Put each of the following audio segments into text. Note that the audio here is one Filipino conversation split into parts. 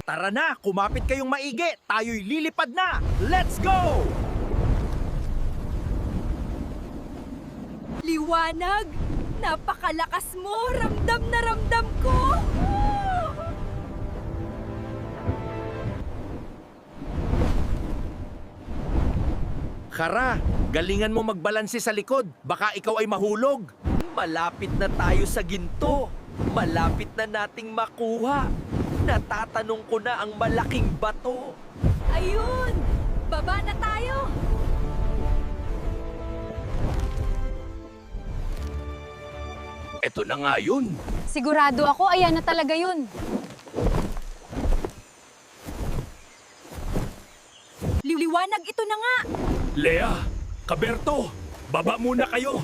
Tara na, kumapit kayong maigi. Tayo'y lilipad na. Let's go! Liwanag! Napakalakas mo! Ramdam na ramdam ko! Kara, galingan mo magbalanse sa likod. Baka ikaw ay mahulog. Malapit na tayo sa ginto. Malapit na nating makuha. Natatanong ko na ang malaking bato. Ayun! Baba na tayo! Ito na nga yun. Sigurado ako, ayan na talaga yun. Liwanag, ito na nga! Lea, Kaberto, baba muna kayo.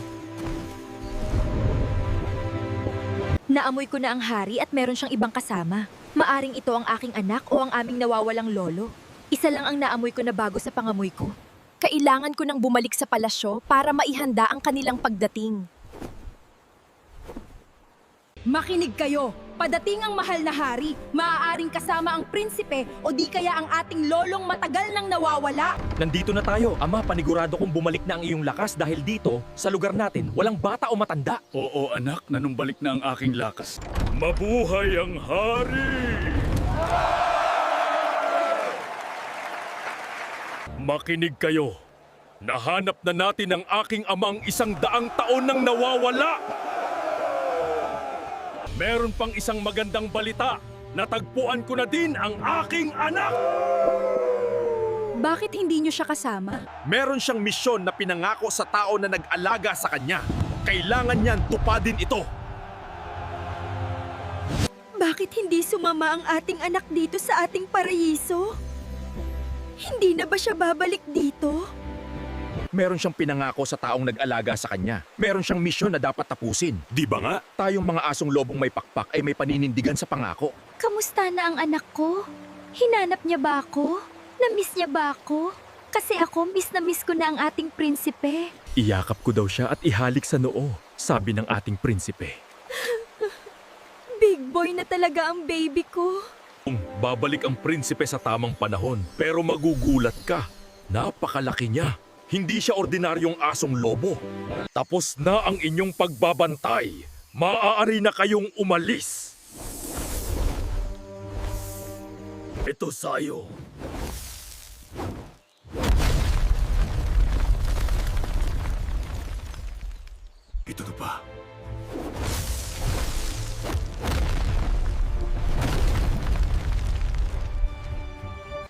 Naamoy ko na ang hari at meron siyang ibang kasama. Maaring ito ang aking anak o ang aming nawawalang lolo. Isa lang ang naamoy ko na bago sa pangamoy ko. Kailangan ko nang bumalik sa palasyo para maihanda ang kanilang pagdating. Makinig kayo! Padating ang mahal na hari, maaaring kasama ang prinsipe o di kaya ang ating lolong matagal nang nawawala. Nandito na tayo. Ama, panigurado kong bumalik na ang iyong lakas dahil dito, sa lugar natin, walang bata o matanda. Oo anak, nanumbalik na ang aking lakas. Mabuhay ang hari! Makinig kayo. Nahanap na natin ang aking amang 100 taon nang nawawala. Meron pang isang magandang balita. Natagpuan ko na din ang aking anak! Bakit hindi niyo siya kasama? Meron siyang misyon na pinangako sa tao na nag-alaga sa kanya. Kailangan niyan tupadin ito. Bakit hindi sumama ang ating anak dito sa ating paraiso? Hindi na ba siya babalik dito? Meron siyang pinangako sa taong nag-alaga sa kanya. Meron siyang misyon na dapat tapusin. Di ba nga? Tayong mga asong lobong may pakpak ay may paninindigan sa pangako. Kamusta na ang anak ko? Hinanap niya ba ako? Na-miss niya ba ako? Kasi ako, miss na miss ko na ang ating prinsipe. Iyakap ko daw siya at ihalik sa noo, sabi ng ating prinsipe. Big boy na talaga ang baby ko. Babalik ang prinsipe sa tamang panahon, pero magugulat ka. Napakalaki niya. Hindi siya ordinaryong asong lobo. Tapos na ang inyong pagbabantay. Maaari na kayong umalis. Ito sa'yo. Ito na ba?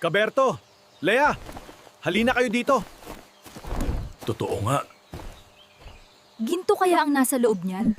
Kaberto, Lea, halina kayo dito. Totoo nga. Ginto kaya ang nasa loob niyan?